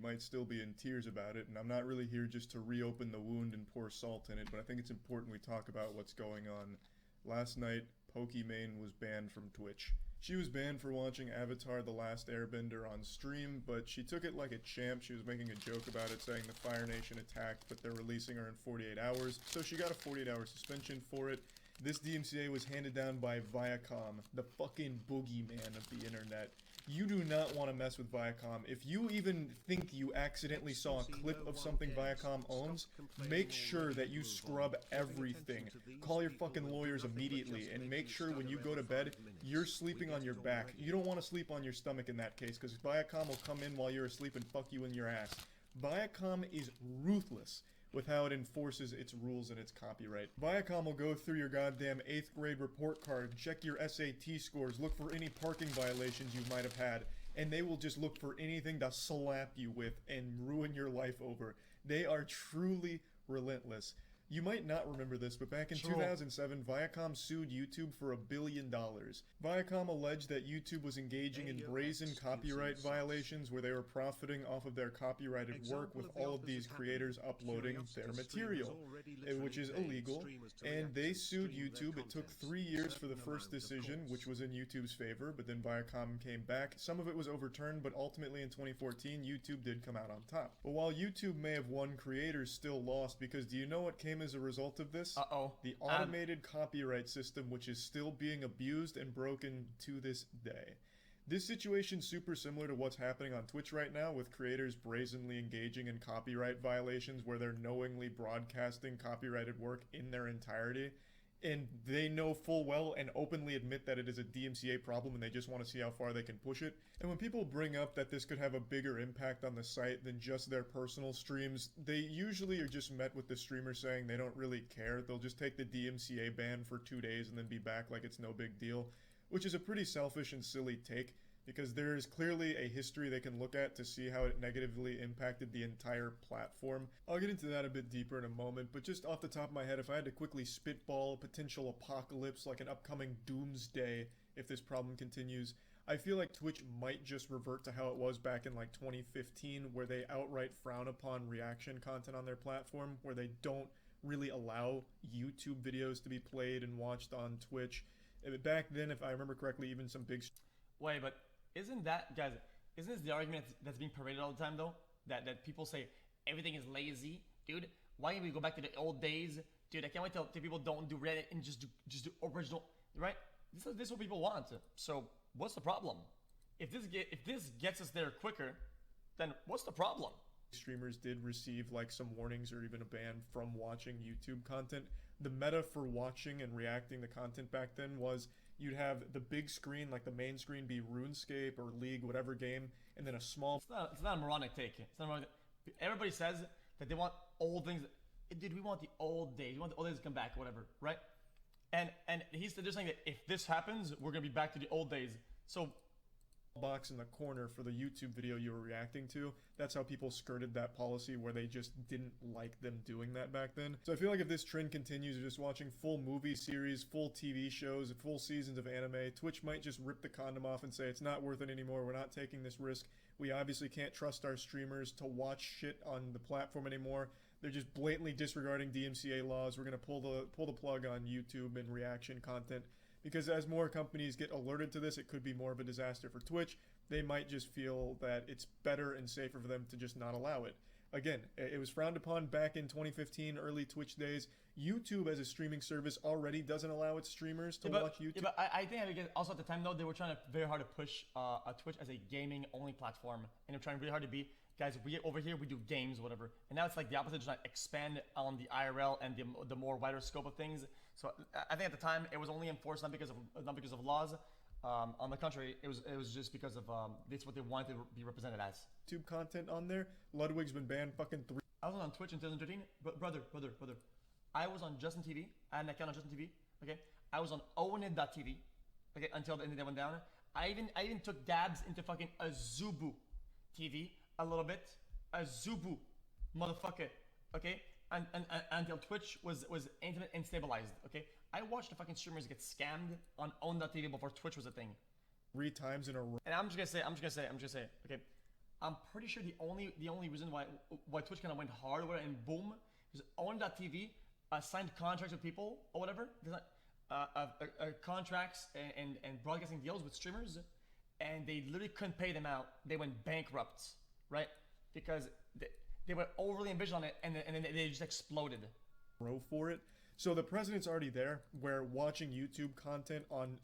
might still be in tears about it, and I'm not really here just to reopen the wound and pour salt in it, but I think it's important we talk about what's going on. Last night, Pokimane was banned from Twitch. She was banned for watching Avatar: The Last Airbender on stream, but she took it like a champ. She was making a joke about it, saying the Fire Nation attacked, but they're releasing her in 48 hours, so she got a 48-hour suspension for it. This DMCA was handed down by Viacom, the fucking boogeyman of the internet. You do not want to mess with Viacom. If you even think you accidentally saw a clip of something Viacom owns, make sure that you scrub everything. Call your fucking lawyers immediately, and make sure when you go to bed, you're sleeping on your back. You don't want to sleep on your stomach in that case, because Viacom will come in while you're asleep and fuck you in your ass. Viacom is ruthless with how it enforces its rules and its copyright. Viacom will go through your goddamn 8th grade report card, check your SAT scores, look for any parking violations you might have had, and they will just look for anything to slap you with and ruin your life over. They are truly relentless. You might not remember this, but back in 2007, Viacom sued YouTube for $1 billion. Viacom alleged that YouTube was engaging in brazen copyright violations where they were profiting off of their copyrighted work with all of these creators uploading their material, which is illegal, and they sued YouTube. It took 3 years for the first decision, which was in YouTube's favor, but then Viacom came back. Some of it was overturned, but ultimately in 2014, YouTube did come out on top. But while YouTube may have won, creators still lost, because do you know what came as a result of this? The automated copyright system, which is still being abused and broken to this day. This situation's super similar to what's happening on Twitch right now, with creators brazenly engaging in copyright violations where they're knowingly broadcasting copyrighted work in their entirety, and they know full well and openly admit that it is a DMCA problem and they just want to see how far they can push it. And when people bring up that this could have a bigger impact on the site than just their personal streams, they usually are just met with the streamer saying they don't really care. They'll just take the DMCA ban for 2 days and then be back like it's no big deal, which is a pretty selfish and silly take, because there is clearly a history they can look at to see how it negatively impacted the entire platform. I'll get into that a bit deeper in a moment, but just off the top of my head, if I had to quickly spitball a potential apocalypse, like an upcoming doomsday if this problem continues, I feel like Twitch might just revert to how it was back in like 2015, where they outright frown upon reaction content on their platform, where they don't really allow YouTube videos to be played and watched on Twitch. Back then, if I remember correctly, even some big... Wait, but isn't that, guys, isn't this the argument that's being paraded all the time, though? That people say everything is lazy? Dude, why can't we go back to the old days? Dude, I can't wait till people don't do Reddit and just do original, right? This is what people want. So what's the problem? If this gets us there quicker, then what's the problem? Streamers did receive like some warnings or even a ban from watching YouTube content. The meta for watching and reacting to content back then was you'd have the big screen, like the main screen, be RuneScape or League, whatever game, and then a small... It's not a moronic take. It's not a moronic... Everybody says that they want old things. Dude, we want the old days. We want the old days to come back, whatever, right? And they're saying that if this happens, we're going to be back to the old days. So... box in the corner for the YouTube video you were reacting to. That's how people skirted that policy, where they just didn't like them doing that back then. So I feel like if this trend continues of just watching full movie series, full TV shows, full seasons of anime, Twitch might just rip the condom off and say it's not worth it anymore. We're not taking this risk. We obviously can't trust our streamers to watch shit on the platform anymore. They're just blatantly disregarding DMCA laws. We're gonna pull the plug on YouTube and reaction content. Because as more companies get alerted to this, it could be more of a disaster for Twitch. They might just feel that it's better and safer for them to just not allow it. Again, it was frowned upon back in 2015, early Twitch days. YouTube as a streaming service already doesn't allow its streamers to watch YouTube. Yeah, but I think also at the time, though, they were trying to very hard to push Twitch as a gaming-only platform. And they're trying really hard to be, guys, over here, we do games, whatever. And now it's like the opposite, trying to expand on the IRL and the more wider scope of things. So I think at the time, it was only enforced not because of laws. On the contrary, it was just because of it's what they wanted to be represented as. YouTube content on there. Ludwig's been banned fucking 3. I was on Twitch in 2013, but brother. I was on Justin TV. I had an account on Justin TV. Okay, I was on Owenit.tv. Okay, until the internet went down. I even took dabs into fucking Azubu TV a little bit. Azubu, motherfucker. Okay, and until Twitch was intimate and stabilized. Okay, I watched the fucking streamers get scammed on Own.tv before Twitch was a thing. 3 times in a row. And I'm just gonna say, okay, I'm pretty sure the only reason why Twitch kind of went hard over it and boom is own.tv signed contracts with people or whatever, contracts and broadcasting deals with streamers, and they literally couldn't pay them out. They went bankrupt, right? Because they were overly ambitious on it, and then they just exploded. For it. So the precedent's already there, where watching YouTube content on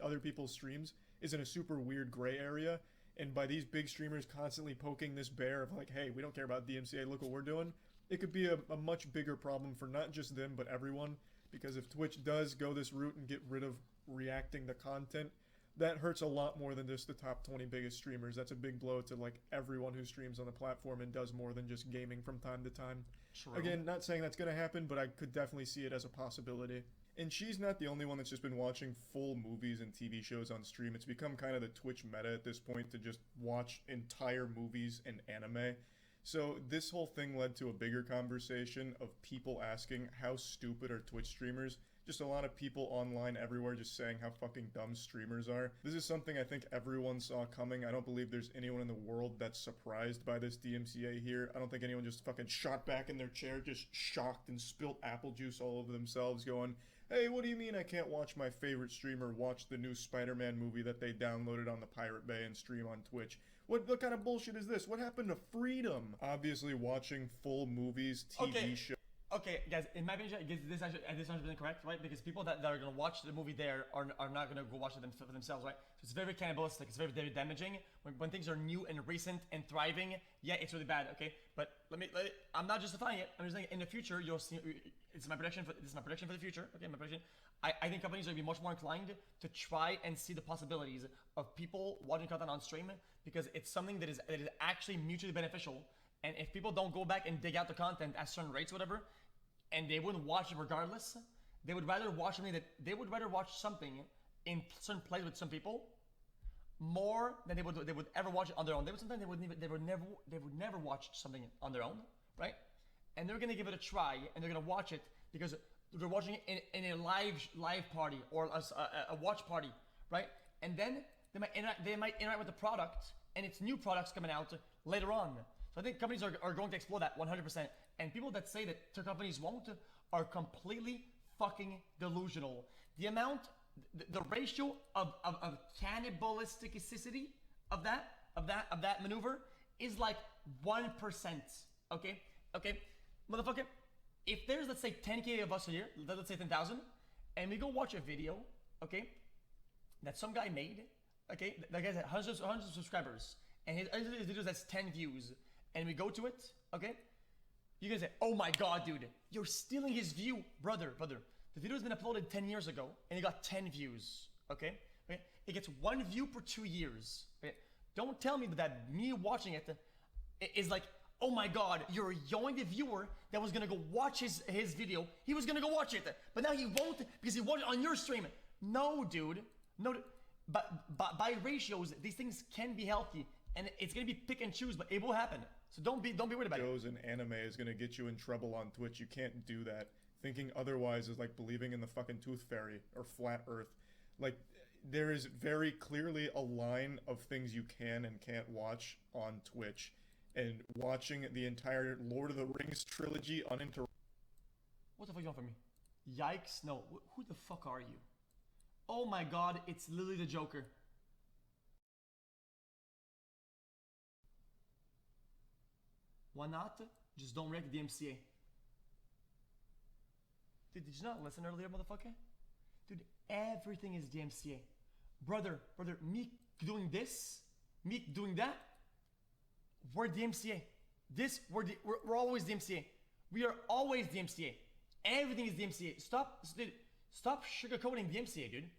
other people's streams, is in a super weird gray area. And by these big streamers constantly poking this bear of like, hey, we don't care about DMCA, look what we're doing, it could be a much bigger problem for not just them, but everyone. Because if Twitch does go this route and get rid of reacting to content, that hurts a lot more than just the top 20 biggest streamers. That's a big blow to like everyone who streams on the platform and does more than just gaming from time to time. True. Again, not saying that's going to happen, but I could definitely see it as a possibility. And she's not the only one that's just been watching full movies and TV shows on stream. It's become kind of the Twitch meta at this point to just watch entire movies and anime. So this whole thing led to a bigger conversation of people asking how stupid are Twitch streamers. Just a lot of people online everywhere just saying how fucking dumb streamers are. This is something I think everyone saw coming. I don't believe there's anyone in the world that's surprised by this DMCA here. I don't think anyone just fucking shot back in their chair, just shocked and spilt apple juice all over themselves going, hey, what do you mean I can't watch my favorite streamer watch the new Spider-Man movie that they downloaded on the Pirate Bay and stream on Twitch? What kind of bullshit is this? What happened to freedom? Obviously, watching full movies, TV shows. Okay, guys, in my opinion, this actually 100% correct, right? Because people that are going to watch the movie there are not going to go watch it for themselves, right? So it's very cannibalistic. It's very, very damaging. When things are new and recent and thriving, yeah, it's really bad, okay? But I'm not justifying it. I'm just saying in the future, you'll see, this is my prediction for the future, okay? My prediction. I think companies are going to be much more inclined to try and see the possibilities of people watching content on stream, because it's something that is actually mutually beneficial. And if people don't go back and dig out the content at certain rates, whatever, and they wouldn't watch it regardless, they would rather watch something in certain place with some people more than they would ever watch it on their own. They would never watch something on their own, right? And they're gonna give it a try, and they're gonna watch it because they're watching it in a live party or a watch party, right? And then they might interact with the product, and it's new products coming out later on. So I think companies are going to explore that 100%. And people that say that the companies won't are completely fucking delusional. The ratio of cannibalisticity of that maneuver is like 1%. Okay, motherfucker. If there's, let's say, 10K of us here, let's say 10,000, and we go watch a video, okay, that some guy made, okay, that guy's at hundreds of subscribers, and his video has 10 views, and we go to it, okay, you guys say, oh my god, dude, you're stealing his view. Brother, the video's been uploaded 10 years ago, and it got 10 views, okay? It gets 1 view per 2 years, okay? Don't tell me that me watching it is like, oh my god, you're yelling the viewer that was gonna go watch his video. He was gonna go watch it, but now he won't because he watched it on your stream. No, dude. No, but by ratios, these things can be healthy, and it's gonna be pick and choose, but it will happen. So don't be worried about it. Shows and anime is gonna get you in trouble on Twitch. You can't do that. Thinking otherwise is like believing in the fucking tooth fairy or flat earth. Like, there is very clearly a line of things you can and can't watch on Twitch. And watching the entire Lord of the Rings trilogy uninterrupted. What the fuck you want from me? Yikes, no. Who the fuck are you? Oh my god, it's literally the Joker. Why not? Just don't wreck the DMCA. Dude, did you not listen earlier, motherfucker? Dude, everything is DMCA. Brother, me doing this, me doing that, we're DMCA. We're always DMCA. We are always DMCA. Everything is DMCA. Stop sugarcoating DMCA, dude.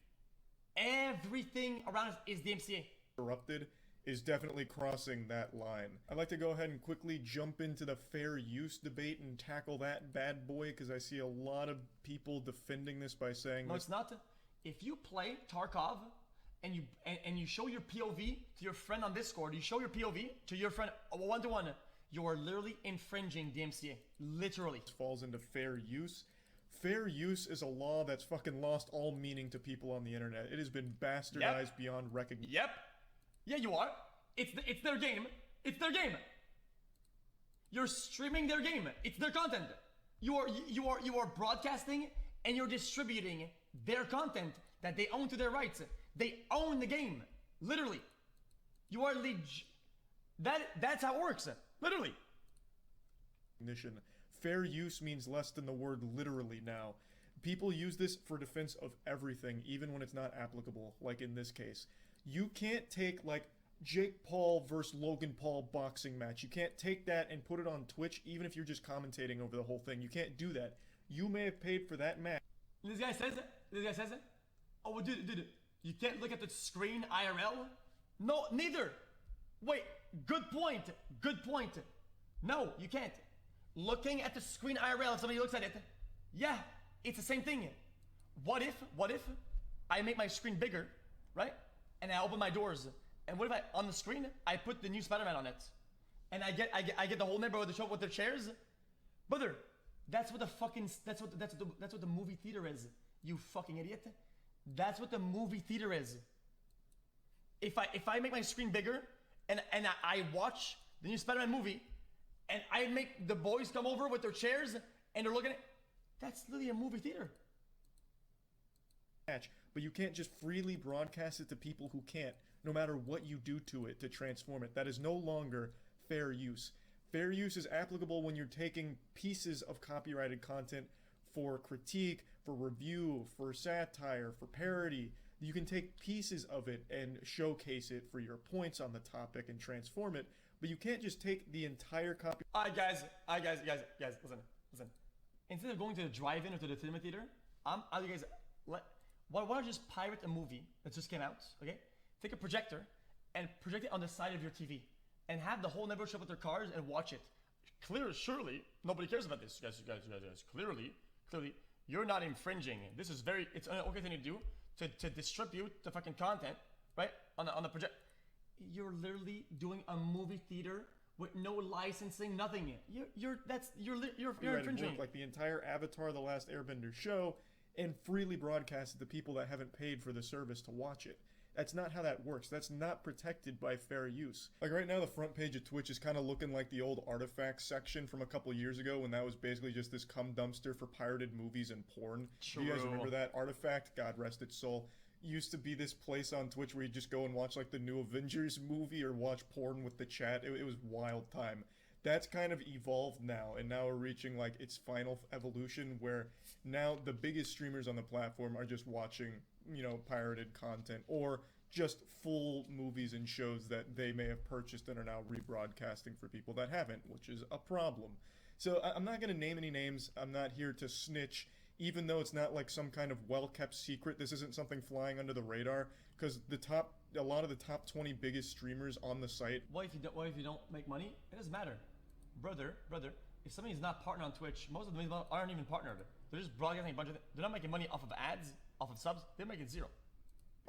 Everything around us is DMCA. Interrupted is definitely crossing that line. I'd like to go ahead and quickly jump into the fair use debate and tackle that bad boy, because I see a lot of people defending this by saying no, it's not. If you play Tarkov and you show your POV to your friend on Discord, you show your POV to your friend one-to-one, you are literally infringing DMCA. Literally. This falls into fair use. Fair use is a law that's fucking lost all meaning to people on the internet. It has been bastardized beyond recognition. Yep. Yeah, you are. It's their game. It's their game. You're streaming their game. It's their content. You are broadcasting and you're distributing their content that they own to their rights. They own the game. Literally. You are that's how it works. Literally. Fair use means less than the word literally now. People use this for defense of everything, even when it's not applicable, like in this case. You can't take, like, Jake Paul versus Logan Paul boxing match. You can't take that and put it on Twitch, even if you're just commentating over the whole thing. You can't do that. You may have paid for that match. This guy says it. Oh, well, dude, you can't look at the screen IRL? No, neither. Wait, good point. No, you can't. Looking at the screen IRL, if somebody looks at it, yeah, it's the same thing. What if I make my screen bigger, right? And I open my doors. And what if on the screen, I put the new Spider-Man on it? And I get the whole neighborhood to show up with their chairs? Brother, that's what the movie theater is. You fucking idiot. That's what the movie theater is. If I make my screen bigger and I watch the new Spider-Man movie and I make the boys come over with their chairs and they're looking at, that's literally a movie theater. But you can't just freely broadcast it to people who can't, no matter what you do to it to transform it. That is no longer fair use. Fair use is applicable when you're taking pieces of copyrighted content for critique, for review, for satire, for parody. You can take pieces of it and showcase it for your points on the topic and transform it, but you can't just take the entire copy. Guys, listen. Instead of going to the drive-in or to the cinema theater, why don't you just pirate a movie that just came out, okay? Take a projector and project it on the side of your TV and have the whole neighborhood show up with their cars and watch it. Surely, nobody cares about this. Guys. Clearly, you're not infringing. This is it's an okay thing to do to distribute the fucking content, right? On the project. You're literally doing a movie theater with no licensing, nothing. You're infringing. Like the entire Avatar: The Last Airbender show, and freely broadcast it to people that haven't paid for the service to watch it. That's not how that works. That's not protected by fair use. Like right now, the front page of Twitch is kind of looking like the old artifacts section from a couple years ago when that was basically just this cum dumpster for pirated movies and porn. True. Do you guys remember that? Artifact, God rest its soul, used to be this place on Twitch where you just go and watch like the new Avengers movie or watch porn with the chat. It was wild time. That's kind of evolved now, and now we're reaching like its final evolution where now the biggest streamers on the platform are just watching, pirated content or just full movies and shows that they may have purchased and are now rebroadcasting for people that haven't, which is a problem. So I'm not going to name any names. I'm not here to snitch, even though it's not like some kind of well-kept secret. This isn't something flying under the radar, because a lot of the top 20 biggest streamers on the site. What if you don't make money? It doesn't matter. Brother, if somebody's not partnered on Twitch, most of them aren't even partnered. They're just broadcasting a bunch of things. They're not making money off of ads, off of subs. They're making zero.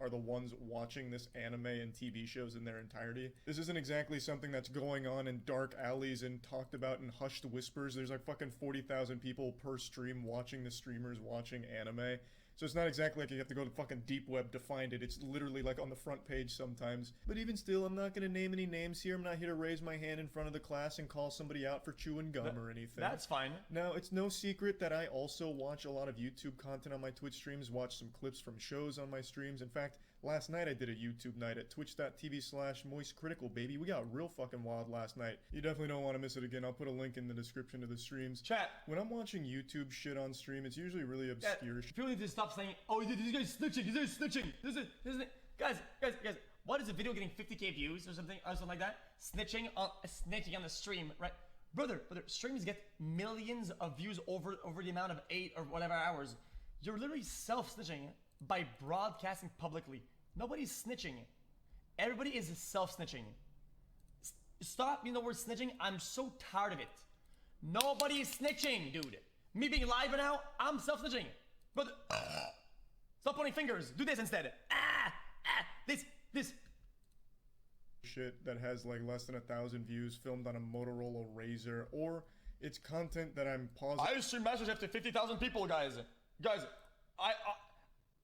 Are the ones watching this anime and TV shows in their entirety. This isn't exactly something that's going on in dark alleys and talked about in hushed whispers. There's like fucking 40,000 people per stream watching the streamers watching anime. So it's not exactly like you have to go to fucking deep web to find it. It's literally like on the front page sometimes. But even still, I'm not going to name any names here. I'm not here to raise my hand in front of the class and call somebody out for chewing gum or anything. That's fine. Now, it's no secret that I also watch a lot of YouTube content on my Twitch streams, watch some clips from shows on my streams. In fact, last night I did a YouTube night at twitch.tv/moistcritikal, baby. We got real fucking wild last night. You definitely don't want to miss it again. I'll put a link in the description to the streams. Chat. When I'm watching YouTube shit on stream, it's usually really obscure. People need to stop saying, oh, this guy's snitching, this is snitching. This is guys, what is a video getting 50k views or something like that? Snitching on the stream, right? Brother, streams get millions of views over the amount of 8 or whatever hours. You're literally self-snitching by broadcasting publicly. Nobody's snitching. Everybody is self-snitching. Stop using the word snitching. I'm so tired of it. Nobody is snitching, dude. Me being live right now, I'm self-snitching. Brother, stop pointing fingers. Do this instead. This. Shit that has like less than 1,000 views, filmed on a Motorola Razr, or it's content that I'm pausing. I stream MasterChef to 50,000 people, guys.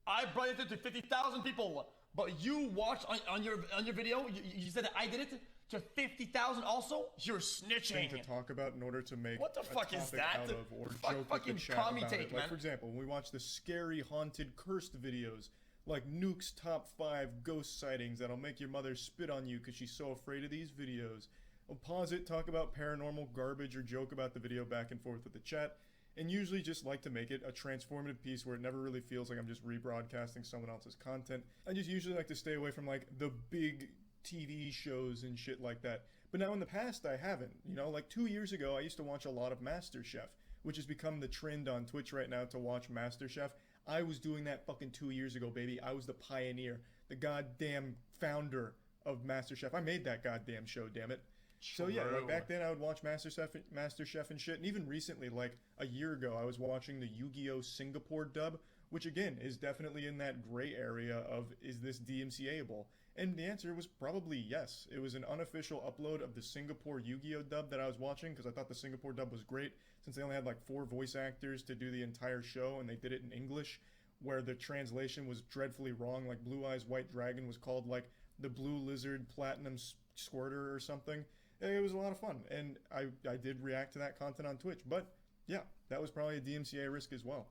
I brought it to 50,000 people, but you watched on your video. You said that I did it. to 50,000 also, you're thing snitching. to talk about in order to make What the a fuck is topic that? out of or Fuck, joke with fucking the chat commie about take, it. Like man. for example, when we watch the scary, haunted, cursed videos, like Nuke's top 5 ghost sightings that'll make your mother spit on you because she's so afraid of these videos. We'll pause it, talk about paranormal garbage, or joke about the video back and forth with the chat, and usually just like to make it a transformative piece where it never really feels like I'm just rebroadcasting someone else's content. I just usually like to stay away from like the big TV shows and shit like that. But now in the past I haven't. You know, like 2 years ago I used to watch a lot of MasterChef, which has become the trend on Twitch right now to watch MasterChef. I was doing that fucking 2 years ago, baby. I was the pioneer, the goddamn founder of MasterChef. I made that goddamn show, damn it. So yeah, like back then I would watch MasterChef and shit, and even recently, like a year ago, I was watching the Yu-Gi-Oh! Singapore dub, which again is definitely in that gray area of is this DMCA-able? And the answer was probably yes. It was an unofficial upload of the Singapore Yu-Gi-Oh! Dub that I was watching because I thought the Singapore dub was great since they only had like 4 voice actors to do the entire show and they did it in English, where the translation was dreadfully wrong. Like Blue Eyes White Dragon was called like the Blue Lizard Platinum Squirter or something. It was a lot of fun, and I did react to that content on Twitch, but yeah, that was probably a DMCA risk as well.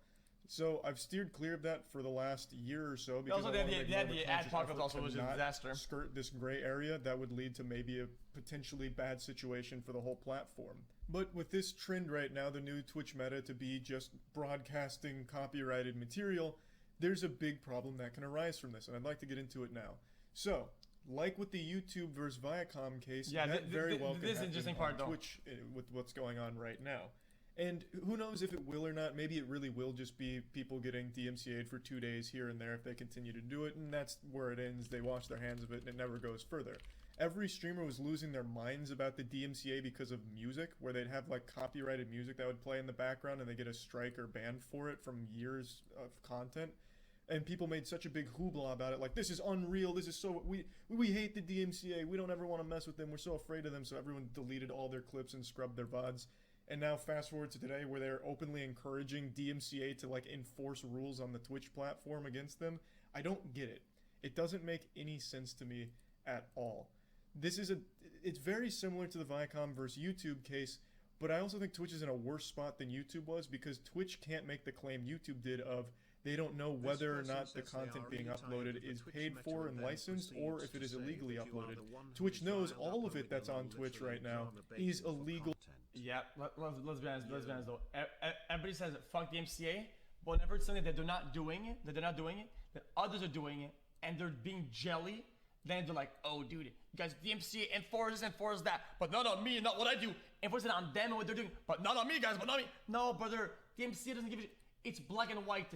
So I've steered clear of that for the last year or so because Also, I wanted to make more of a the conscious ad effort also to was a not disaster. skirt this gray area that would lead to maybe a potentially bad situation for the whole platform. But with this trend right now, the new Twitch meta to be just broadcasting copyrighted material, there's a big problem that can arise from this, and I'd like to get into it now. So, like with the YouTube versus Viacom case, Yeah, that very well this could interesting happen part, though. on Twitch with what's going on right now. And who knows if it will or not. Maybe it really will just be people getting DMCA'd for 2 days here and there if they continue to do it, and that's where it ends. They wash their hands of it and it never goes further. Every streamer was losing their minds about the DMCA because of music, where they'd have like copyrighted music that would play in the background and they get a strike or ban for it from years of content. And people made such a big hoopla about it, like, this is unreal, this is so, we hate the DMCA, we don't ever want to mess with them, we're so afraid of them, so everyone deleted all their clips and scrubbed their VODs. And now fast forward to today where they're openly encouraging DMCA to like enforce rules on the Twitch platform against them. I don't get it. It doesn't make any sense to me at all. It's very similar to the Viacom versus YouTube case, but I also think Twitch is in a worse spot than YouTube was because Twitch can't make the claim YouTube did of they don't know whether or not the content being uploaded is paid for and licensed or if it is illegally uploaded. Twitch knows all of it that's on Twitch right now is illegal. Yeah, let's be honest though. Everybody says fuck the MCA, but whenever it's something that they're not doing it, that others are doing it, and they're being jelly, then they're like, oh dude, you guys, the MCA enforces that, but not on me, not what I do. Enforce it on them and what they're doing, but not on me, guys, but not me. No, brother, the MCA doesn't give a shit. It's black and white.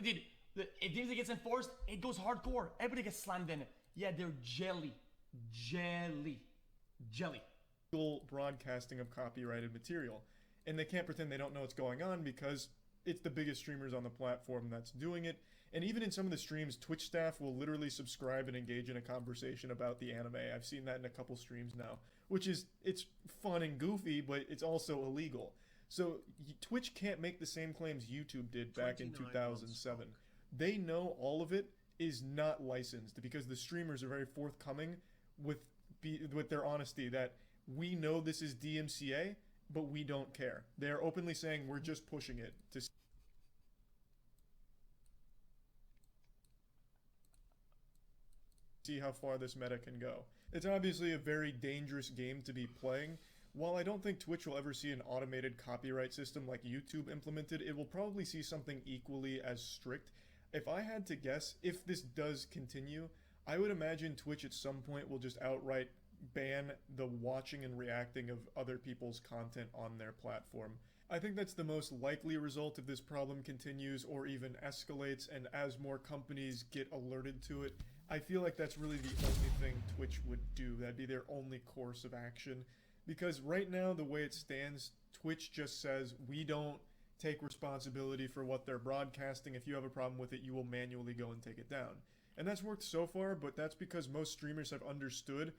Dude, if DMCA gets enforced, it goes hardcore. Everybody gets slammed in it. Yeah, they're jelly. Broadcasting of copyrighted material, and they can't pretend they don't know what's going on because it's the biggest streamers on the platform that's doing it. And even in some of the streams, Twitch staff will literally subscribe and engage in a conversation about the anime. I've seen that in a couple streams now, which is, it's fun and goofy, but it's also illegal. So Twitch can't make the same claims YouTube did back in 2007. They know all of it is not licensed because the streamers are very forthcoming with their honesty that we know this is DMCA, but we don't care. They're openly saying we're just pushing it to see how far this meta can go. It's obviously a very dangerous game to be playing. While I don't think Twitch will ever see an automated copyright system like YouTube implemented, it will probably see something equally as strict. If I had to guess, if this does continue, I would imagine Twitch at some point will just outright ban the watching and reacting of other people's content on their platform. I think that's the most likely result if this problem continues or even escalates, and as more companies get alerted to it, I feel like that's really the only thing Twitch would do. That'd be their only course of action. Because right now, the way it stands, Twitch just says, we don't take responsibility for what they're broadcasting. If you have a problem with it, you will manually go and take it down. And that's worked so far, but that's because most streamers have understood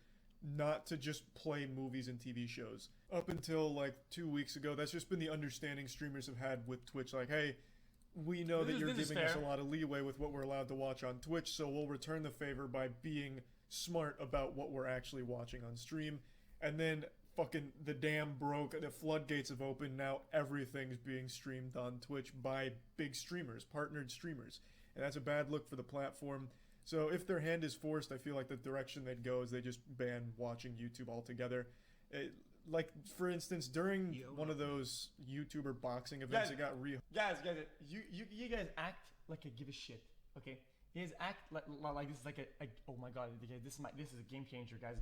not to just play movies and TV shows. Up until like 2 weeks ago, that's just been the understanding streamers have had with Twitch. Like, hey, we know that you're giving us a lot of leeway with what we're allowed to watch on Twitch, so we'll return the favor by being smart about what we're actually watching on stream. And then fucking the dam broke, the floodgates have opened, now everything's being streamed on Twitch by big streamers, partnered streamers. And that's a bad look for the platform. So if their hand is forced, I feel like the direction they'd go is they just ban watching YouTube altogether. Like, for instance, during one of those YouTuber boxing events, it got Guys, you guys act like I give a shit, okay? You guys act like this is like a oh my god, this is a game changer, guys.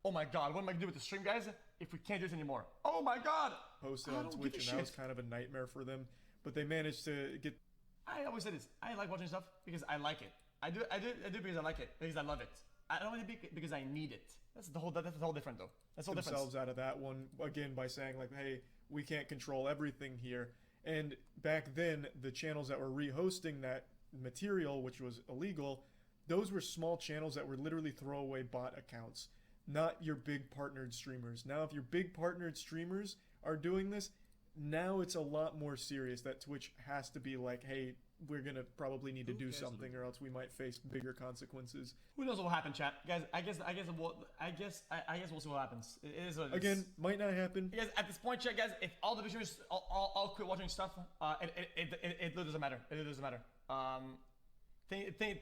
Oh my god, what am I gonna do with the stream, guys? If we can't do this anymore, oh my god! Posted on Twitch, and that was kind of a nightmare for them. But they managed to get. I always say this: I like watching stuff because I like it. I do because I like it, because I love it. I don't want to be because I need it. That's the whole different though. That's all different. Themselves out of that one again by saying like, hey, we can't control everything here. And back then, the channels that were rehosting that material, which was illegal, those were small channels that were literally throwaway bot accounts, not your big partnered streamers. Now, if your big partnered streamers are doing this, now it's a lot more serious that Twitch has to be like, hey, we're gonna probably need to do something, or else we might face bigger consequences. Who knows what will happen, chat? Guys, I guess we'll see what happens. It is what it is. Again, might not happen. Guys, at this point, chat, guys, if all the viewers all quit watching stuff, it doesn't matter. It doesn't matter.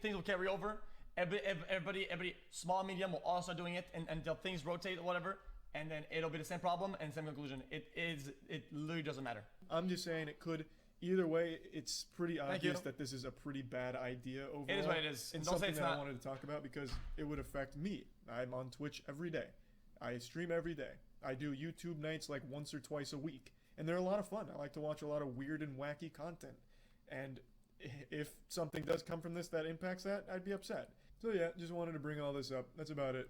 Things will carry over. Everybody, small, medium, will all start doing it, and until things rotate or whatever, and then it'll be the same problem and same conclusion. It literally doesn't matter. I'm just saying it could. Either way, it's pretty obvious that this is a pretty bad idea overall. It is what it is. And don't say it's something that not. I wanted to talk about because it would affect me. I'm on Twitch every day. I stream every day. I do YouTube nights like once or twice a week. And they're a lot of fun. I like to watch a lot of weird and wacky content. And if something does come from this that impacts that, I'd be upset. So yeah, just wanted to bring all this up. That's about it.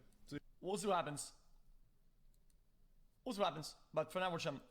We'll see what happens. But for now, we're chum.